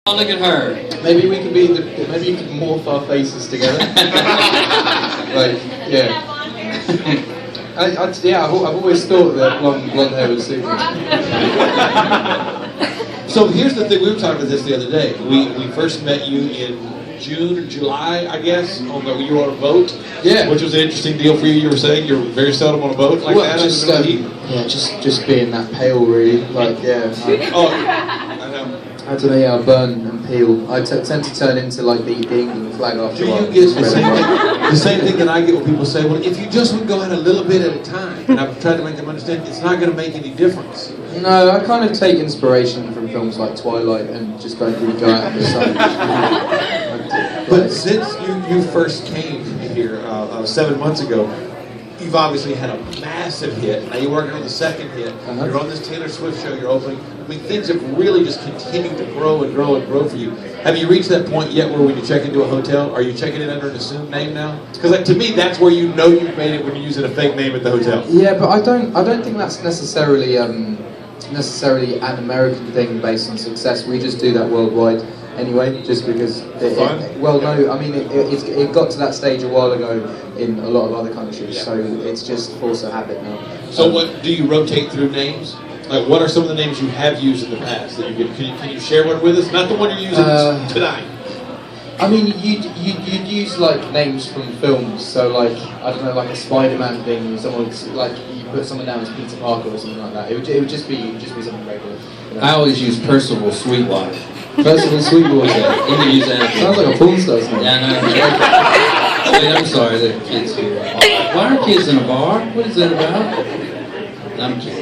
Oh, look at her. Maybe we can be maybe you could morph our faces together. Like, yeah. I've always thought that blonde hair would suit me. So here's the thing, we were talking about this the other day. We first met you in June or July, I guess, you were on a boat. Yeah. Which was an interesting deal for you. You were saying you're very seldom on a boat like that. Just being that pale, really. Like, yeah. I know. I don't know, yeah, I burn and peel. I tend to turn into like the England flag after Do a while. you get the same thing that I get when people say, well, if you just would go out a little bit at a time, and I've tried to make them understand, it's not going to make any difference. No, I kind of take inspiration from films like Twilight and just don't really go out in the sun. But since you first came here 7 months ago, you've obviously had a massive hit. Now you're working on the second hit. You're on this Taylor Swift show you're opening. I mean, things have really just continued to grow and grow and grow for you. Have you reached that point yet where when you check into a hotel, are you checking it under an assumed name now? Because like, to me, that's where you know you've made it when you're using a fake name at the hotel. Yeah, but I don't think that's necessarily an American thing based on success. We just do that worldwide anyway, just because it got to that stage a while ago in a lot of other countries, so it's just force of habit now. So what, do you rotate through names? Like, what are some of the names you have used in the past that you can you share one with us? Not the one you're using tonight. I mean, you'd use like names from films, so like, I don't know, like a Spider-Man thing, someone like you put someone down as Peter Parker or something like that. It would just be something regular. You know? I always use Percival Sweetwater. Percival Sweetwater. You can use that. Sounds like a porn star's name. Yeah, I know. Wait, I'm sorry, the kids here. Why are kids in a bar? What is that about? I'm kidding.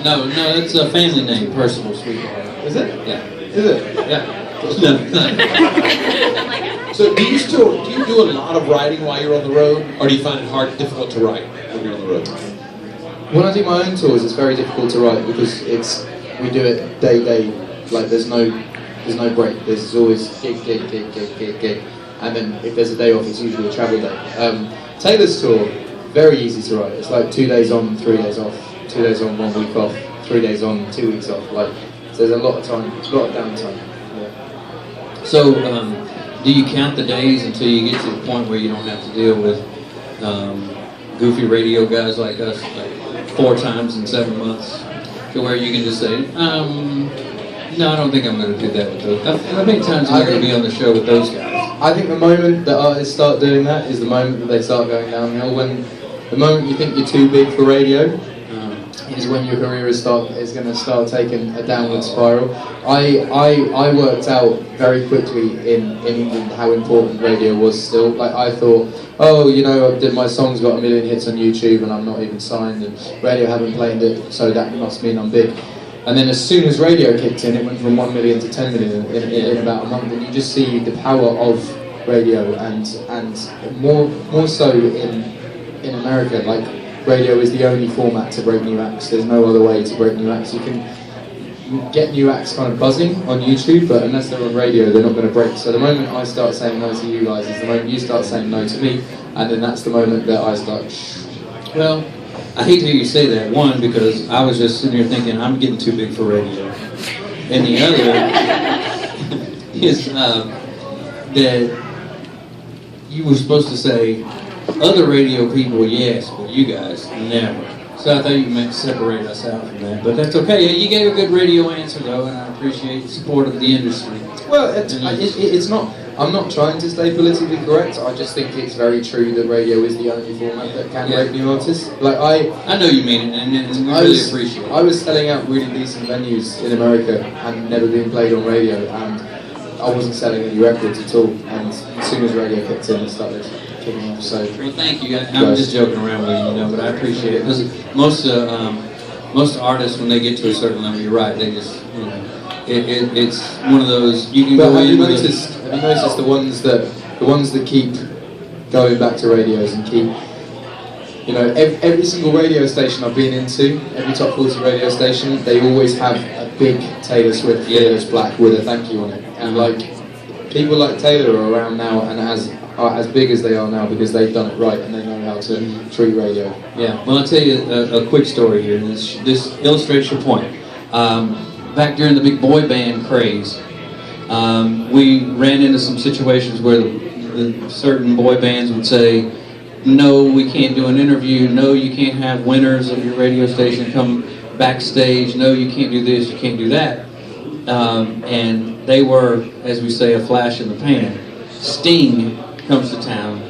No, it's a family name, Percival Sweetwater. Is it? Yeah. Is it? Yeah. No. So do you do a lot of writing while you're on the road, or do you find it difficult to write when you're on the road? When I do my own tours, it's very difficult to write because we do it day. Like there's no break. There's always gig, and then if there's a day off, it's usually a travel day. Taylor's tour, very easy to write. It's like 2 days on, 3 days off, 2 days on, 1 week off, 3 days on, 2 weeks off. Like so there's a lot of time, a lot of downtime. Yeah. So, do you count the days until you get to the point where you don't have to deal with goofy radio guys like us, like 4 times in 7 months, to where you can just say, no, I don't think I'm going to do that with those. How many times am I going to be on the show with those guys? I think the moment that artists start doing that is the moment that they start going downhill. The moment you think you're too big for radio is when your career is going to start taking a downward spiral. I worked out very quickly in England how important radio was still. Like I thought, my song's got 1 million hits on YouTube and I'm not even signed and radio haven't played it, so that must mean I'm big. And then as soon as radio kicked in, it went from 1 million to 10 million in about a month, and you just see the power of radio and more so in America. Like radio is the only format to break new acts. There's no other way to break new acts. You can get new acts kind of buzzing on YouTube, but unless they're on radio, they're not going to break. So the moment I start saying no to you guys is the moment you start saying no to me, and then that's the moment that I start. Well, I hate to hear you say that. One, because I was just sitting here thinking I'm getting too big for radio, and the other is that you were supposed to say other radio people, yes, but you guys never. So I thought you meant separate us out from that, but that's okay. You gave a good radio answer though, and I appreciate the support of the industry. Well, it's not. I'm not trying to stay politically correct. I just think it's very true that radio is the only format that can break new artists. Like I know you mean it, and we really appreciate it. I was selling out really decent venues in America and never being played on radio, and I wasn't selling any records at all. And as soon as radio kicked in, it started kicking off. So well, thank you. I'm just joking around with you, but I appreciate it because most artists, when they get to a certain level, you're right. They just it's one of those you can go in. Have you noticed the ones that keep going back to radios and keep, every single radio station I've been into, every top 40 radio station, they always have a big Taylor Swift Fearless Black with a thank you on it. And like people like Taylor are around now and are as big as they are now because they've done it right and they know how to treat radio. Yeah. Well, I'll tell you a quick story here. This illustrates your point. Back during the big boy band craze, We ran into some situations where the certain boy bands would say, no, we can't do an interview, no, you can't have winners of your radio station come backstage, no, you can't do this, you can't do that. And they were, as we say, a flash in the pan. Sting comes to town.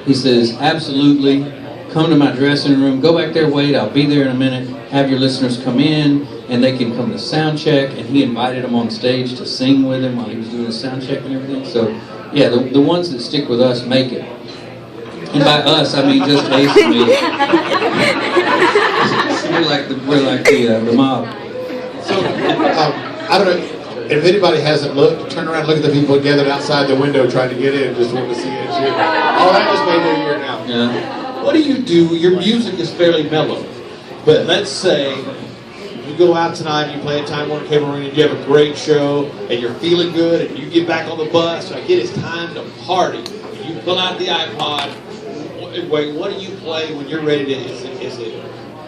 He says, absolutely, come to my dressing room, go back there, wait, I'll be there in a minute, have your listeners come in, and they can come to sound check, and he invited them on stage to sing with him while he was doing his sound check and everything. So, yeah, the ones that stick with us make it. And by us, I mean just Ace and me. we're like the mob. So, I don't know, if anybody hasn't looked, turn around and look at the people gathered outside the window trying to get in, just wanting to see Ed Sheeran. Oh, that just made their year now. Yeah. What do? Your music is fairly mellow, but let's say you go out tonight and you play at Time Warner Cable Arena and you have a great show and you're feeling good and you get back on the bus, I get it's time to party. You pull out the iPod. Wait, what do you play when you're ready to, is it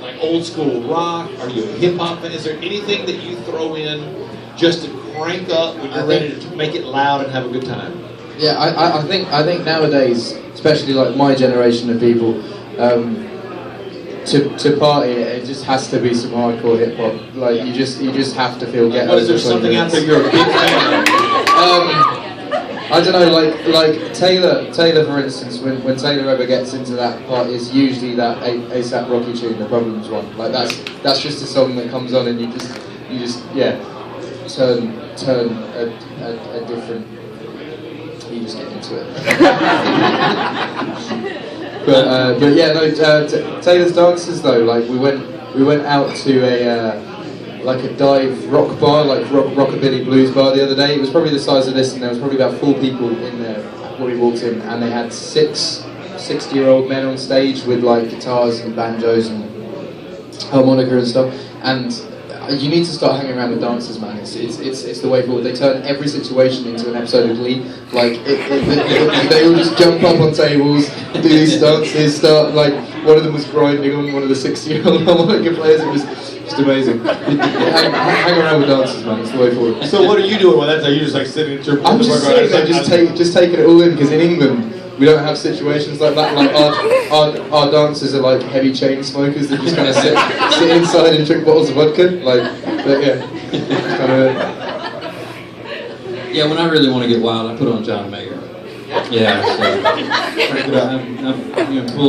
like old school rock? Are you a hip hop fan? Is there anything that you throw in just to crank up when you're ready to make it loud and have a good time? Yeah, I think nowadays, especially like my generation of people, to party, it just has to be some hardcore hip hop. Like you just have to feel ghetto. What, is there something out there you're a big fan of? I don't know, like Taylor for instance, when Taylor ever gets into that part, it's usually that ASAP Rocky tune, the Problems one. Like that's just a song that comes on and you just turn a different. You just get into it. but yeah, no. Taylor's dances though, like we went out to a dive rock bar, like rockabilly blues bar the other day. It was probably the size of this, and there was probably about 4 people in there when we walked in, and they had 6 60-year-old men on stage with like guitars and banjos and harmonica and stuff. And you need to start hanging around with dancers, man. It's the way forward. They turn every situation into an episode of Glee. Like they all just jump up on tables, do these dances, start like one of them was grinding on one of the 60-year-old harmonica players. It was just amazing. Hang around with dancers, man. It's the way forward. So what are you doing? Well, that's you just like sitting at your. I'm just sitting there, just taking it all in, because in England we don't have situations like that. Like our dancers are like heavy chain smokers that just kind of sit inside and drink bottles of vodka. Like, but yeah, kind of. Yeah, when I really want to get wild, I put on John Mayer. Yeah, so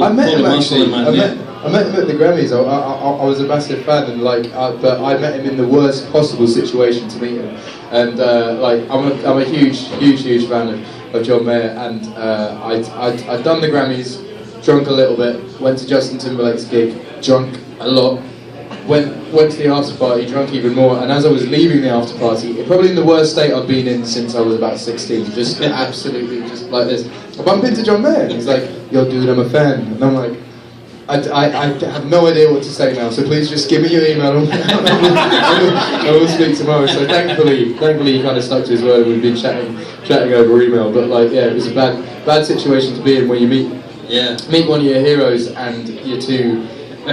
I met him actually. I met him at the Grammys. I was a massive fan, and but I met him in the worst possible situation to meet him. And I'm a huge fan of John Mayer, and I'd done the Grammys, drunk a little bit, went to Justin Timberlake's gig, drunk a lot, went to the after party, drunk even more, and as I was leaving the after party, probably in the worst state I've been in since I was about 16, just absolutely just like this, I bumped into John Mayer, and he's like, yo dude, I'm a fan, and I'm like, I have no idea what to say now, so please just give me your email and I will speak tomorrow. So thankfully he kind of stuck to his word, and we've been chatting over email. But like, yeah, it was a bad situation to be in, where you meet one of your heroes and you're too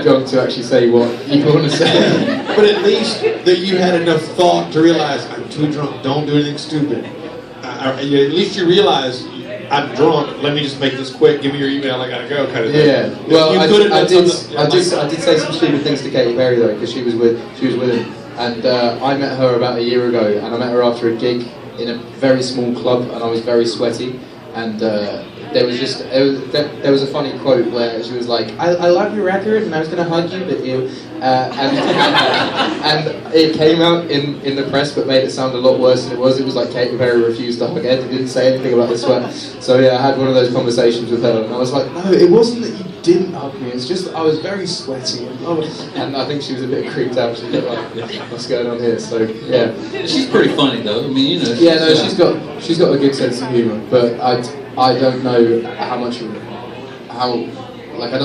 drunk to actually say what you want to say. But at least that you had enough thought to realize, I'm too drunk, don't do anything stupid. At least you realize, I'm drunk, let me just make this quick, give me your email, I gotta go, kind of thing. Yeah, well, I did say some stupid things to Katy Perry though, because she was with him, and I met her about a year ago, and I met her after a gig in a very small club, and I was very sweaty, and there was a funny quote where she was like, I love your record, and I was going to hug you, but you, and it came out in the press, but made it sound a lot worse than it was. It was like Katy Perry refused to hug Ed, it didn't say anything about the sweat. So yeah, I had one of those conversations with her, and I was like, no, it wasn't that you didn't hug me, it's just that I was very sweaty, and I think she was a bit creeped out. She was like, what's going on here? So yeah, she's pretty funny though. I mean, you know. Yeah, no, she's got a good sense of humour, but I don't know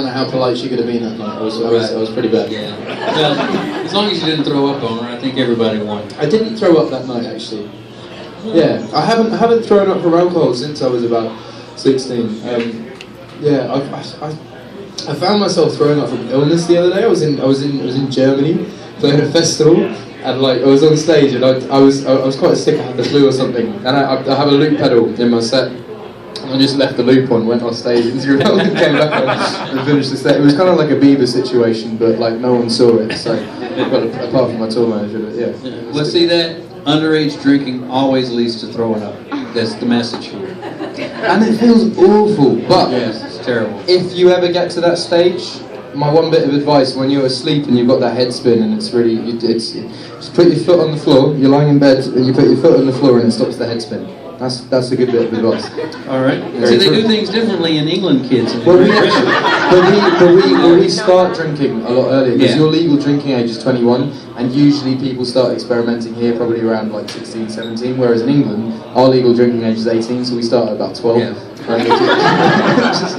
how polite she could have been that night. I was pretty bad. Yeah. Well, as long as you didn't throw up on her, I think everybody won. I didn't throw up that night actually. Yeah, I haven't thrown up from alcohol since I was about 16. Yeah, I found myself throwing up from illness the other day. I was in Germany playing a festival, and like I was on stage, and I was quite sick. I had the flu or something, and I have a loop pedal in my set. And I just left the loop on, went off stage, and came back and finished the set. It was kind of like a Bieber situation, but like no one saw it. So, apart from my tour manager, but yeah. Well, see that underage drinking always leads to throwing up. That's the message here. And it feels awful, but Yes, it's terrible. if you ever get to that stage, my one bit of advice: when you're asleep and you've got that head spin, and it's really, just put your foot on the floor. You're lying in bed, and you put your foot on the floor, and it stops the head spin. That's a good bit of advice. All right. See, they do things differently in England, kids. Well, we start drinking a lot earlier because your legal drinking age is 21, and usually people start experimenting here probably around like 16, 17. Whereas in England, our legal drinking age is 18, so we start at about 12. Yeah. Well,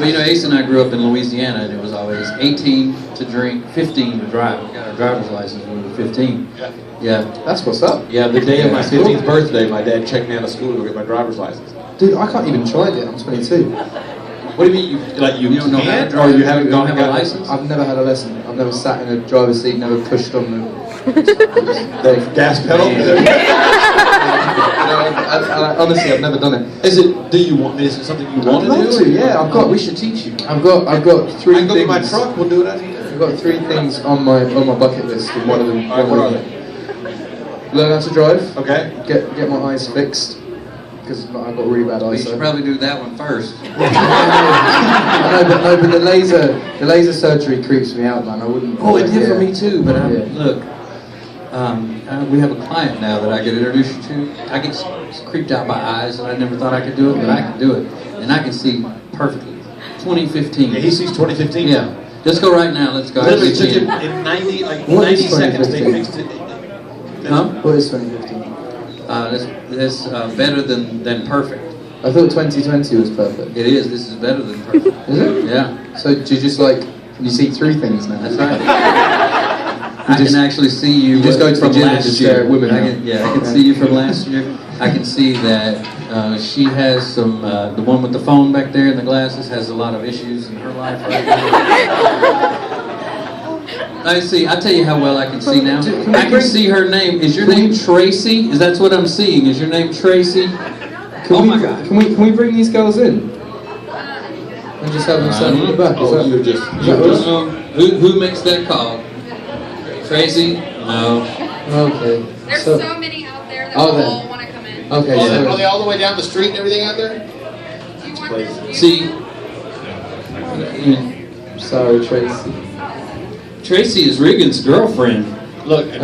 you know, Ace and I grew up in Louisiana, and it was always 18 to drink, 15 to drive. We got our driver's license when we were 15. Yeah. That's what's up. Yeah, the day of my That's 15th cool. birthday, my dad checked me out of school to go get my driver's license. Dude, I can't even try it. I'm 22. What do you mean? You don't know how to can't? drive? Or you haven't gone have and a got license? I've never had a lesson. I've never sat in a driver's seat, never pushed on the gas pedal? honestly, I've never done it. Is it something you want I'd love to to, do? yeah. We should teach you. I've got I three can go get my things. truck, we'll do it out here. I've got three things on my bucket list, and one of them. Alright, what are they? Learn how to drive. Okay. Get my eyes fixed because I've got really bad You eyesight. should probably do that one first. I know, but the laser surgery creeps me out, man. I wouldn't. Oh, it did for yeah. me too, but Yeah. look, we have a client now that I could introduce you to. I get creeped out by eyes, and I never thought I could do it, but I can do it. And I can see perfectly. 2015. Yeah, he sees 2015. Yeah. Let's go right now, let's go. Literally I took see him it. in 90 What 90 is seconds they 2015? fixed it. Huh? What is 2015? That's better than perfect. I thought 2020 was perfect. It is. This is better than perfect. Is it? Yeah. So do you just like you see three things now? That's right. I can actually see you. You just go to the from gym and last just year. stare at women I now. can, yeah, I can see you from last year. I can see that she has some. The one with the phone back there and the glasses has a lot of issues in her life right now. I see. I tell you how well I can see now. I can see her name. Is your name Tracy? Is that what I'm seeing? Is your name Tracy? Oh my God! Can we bring these girls in? And just have them stand in the back. Oh, you're just. Who makes that call? Tracy? No. Okay. There's So- so many out there that Oh, then. all want to come in. Okay. Are So they all the way down the street and everything out there? Do you want this? See, sorry, Tracy. Tracy is Regan's girlfriend. Look, and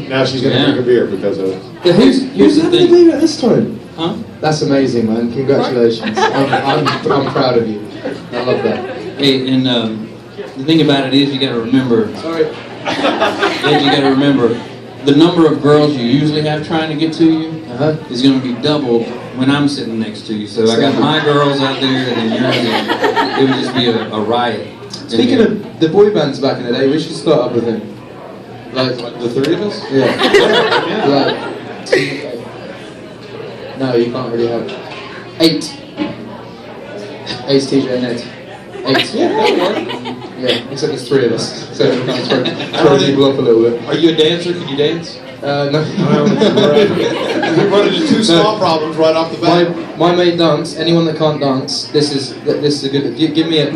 now she's going to Yeah. drink a beer because of it. Yeah, here's the How did you thing. do it this time? Huh? That's amazing, man. Congratulations. I'm proud of you. I love that. Hey, and the thing about it is you got to remember. Sorry. You got to remember the number of girls you usually have trying to get to you is going to be doubled when I'm sitting next to you. So I got my girls out there, and then yours. And it would just be a riot. Speaking of the boy bands back in the day, we should start up with him. Like, The three of us? yeah. Like, no, you can't really have 8. 8's TJ and Ed. 8. Yeah, that would work. Yeah, except there's 3 of us. So we can throw people up a little bit. Are you a dancer? Can you dance? No. We're running into two small problems right off the bat. My mate dance. Anyone that can't dance, this is a good. Give me a.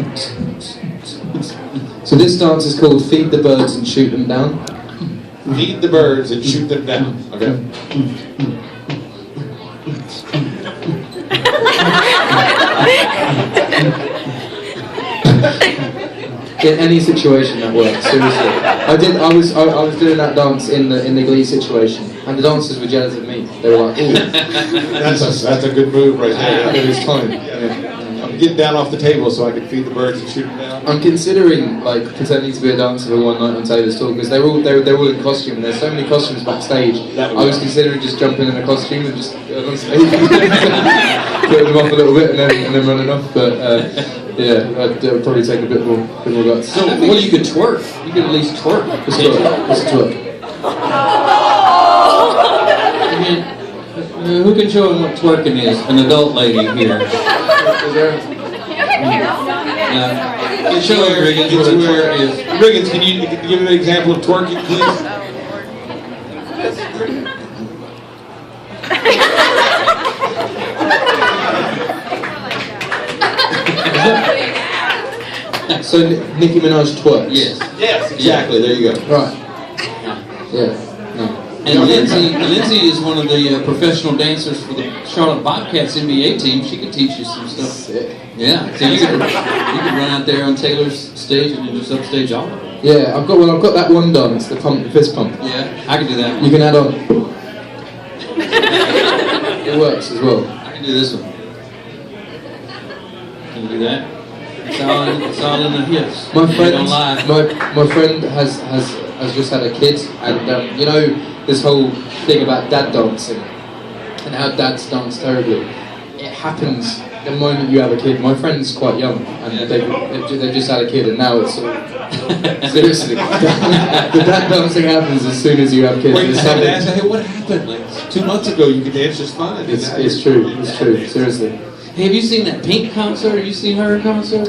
So this dance is called "Feed the Birds and Shoot Them Down." Feed the birds and shoot them down. Okay. In any situation that works, seriously. I was doing that dance in the Glee situation, and the dancers were jealous of me. They were like, "Ooh, That's a good move right there. it is time." I'm getting down off the table so I can feed the birds and shoot them down. I'm considering like pretending to be a dancer for one night on Taylor's tour because they're all in costume and there's so many costumes backstage. That would I was work. considering just jumping in a costume and just on stage, putting them off a little bit and then running off. But yeah, I'd probably take a bit more guts. So, well, you could twerk. You could at least twerk. Let's twerk. Let's twerk. Who can show him what twerking is? An adult lady here. Is there- Show him, Riggins, what a twerk is. Riggins, can you give me an example of twerking, please? So Nicki Minaj twerks. Yes. Yes, exactly. There you go. Right. Yeah. No. And Lindsay is one of the professional dancers for the Charlotte Bobcats NBA team. She could teach you some stuff. Sick. Yeah, so you could run out there on Taylor's stage and do just upstage all of it. Yeah, I've got that one dance, the fist pump. Yeah, I can do that. You can add on. It works as well. I can do this one. Can you do that? It's all in the hips. My You friend, don't lie. my friend has just had a kid, and you know this whole thing about dad dancing and how dads dance terribly. It happens the moment you have a kid. My friend's quite young, and they've just had a kid, and now it's seriously the dad dancing happens as soon as you have kids. Where you It's have to something- ask, hey, what happened? Like 2 months ago, you could dance just fine. It's true. It's true. Seriously. Hey, have you seen that Pink concert? Have you seen her concert?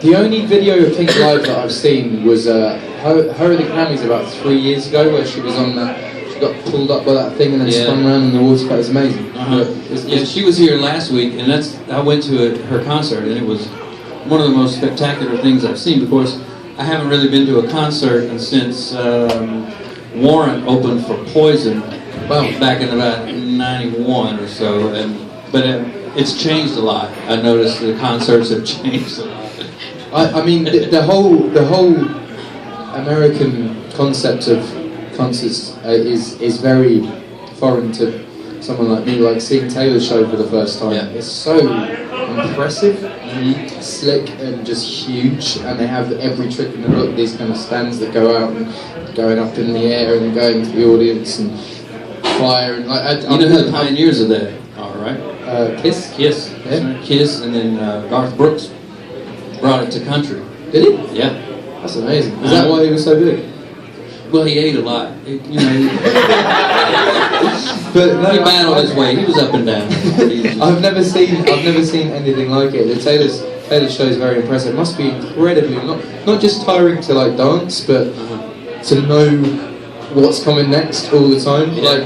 The only video of Pink Live that I've seen was her at the Grammys about 3 years ago, where she was on that. She got pulled up by that thing and then spun around in the water. It was amazing. Yeah, she was here last week, and I went to her concert, and it was one of the most spectacular things I've seen. Of course, I haven't really been to a concert since Warrant opened for Poison, back in about '91 or so, but it's changed a lot. I noticed the concerts have changed a lot. I mean, the whole American concept of concerts is very foreign to someone like me. Like seeing Taylor's show for the first time, it's so impressive, slick, and just huge. And they have every trick in the book. These kind of stands that go out and going up in the air and then going to the audience and fire and like. You know who the pioneers of that are, right? Kiss. Kiss. Yeah. Kiss, and then Garth Brooks brought it to country. Did he? Yeah. That's amazing. Is that why he was so big? Well, he ate a lot. But no, He battled his way. He was up and down. I've never seen anything like it. The Taylor's show is very impressive. It must be incredibly not just tiring to like dance, but to know what's coming next all the time. Yeah. Like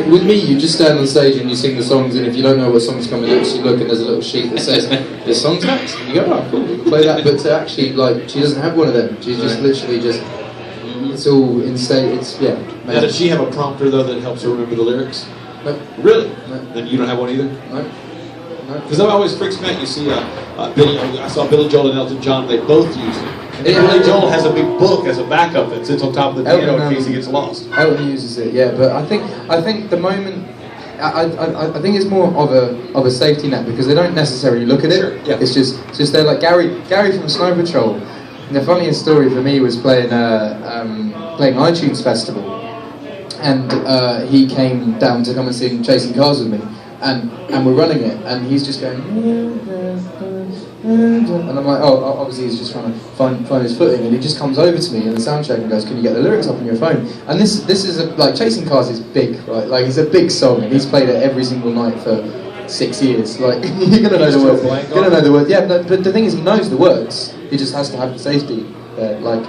with me, you just stand on stage and you sing the songs, and if you don't know what song's coming next, you look and there's a little sheet that says this song's next. And you go, oh cool, we can play that. But to actually like, she doesn't have one of them. She's just literally just. It's all in state. It's Now, does she have a prompter though that helps her remember the lyrics? No. Really? No. Then you don't have one either? No. Because that always freaks me out. You see, I saw Billy Joel and Elton John. They both use it. And Billy Joel has a big book as a backup that sits on top of the piano in case he gets lost. Elton uses it, yeah. But I think the moment. I think it's more of a safety net because they don't necessarily look at it. Sure, yeah. It's just they're like Gary from Snow Patrol. And the funniest story for me was playing iTunes Festival, and he came down to come and sing Chasing Cars with me, and we're running it, and he's just going, and I'm like, oh, obviously he's just trying to find his footing, and he just comes over to me in the sound check and goes, can you get the lyrics up on your phone? And this is like Chasing Cars is big, right? Like it's a big song, and he's played it every single night for 6 years. Like you're gonna know the words. You're gonna know the words. Yeah, but the thing is, he knows the words. He just has to have the safety. Like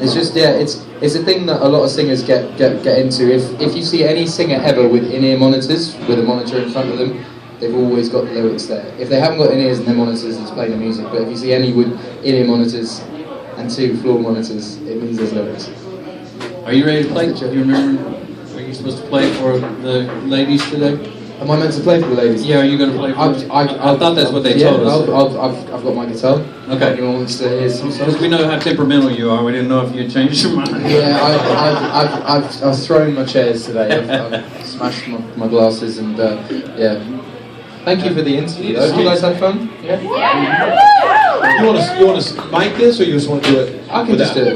it's just it's a thing that a lot of singers get into. If you see any singer ever with in-ear monitors with a monitor in front of them, they've always got the lyrics there. If they haven't got in-ears and their monitors, it's playing the music. But if you see any with in-ear monitors and 2 floor monitors, it means there's lyrics. Are you ready to play? Do you remember? Are you supposed to play for the ladies today? Am I meant to play for the ladies? Yeah, are you going to play for them? I thought that's what they told us. I've got my guitar. Okay. Anyone wants to hear some songs? Because we know how temperamental you are. We didn't know if you had changed your mind. Yeah, I've thrown my chairs today. I've smashed my glasses and yeah. Thank you for the interview. Have you guys had fun? Yeah. You want to mic this, or you just want to do it? I can just do it.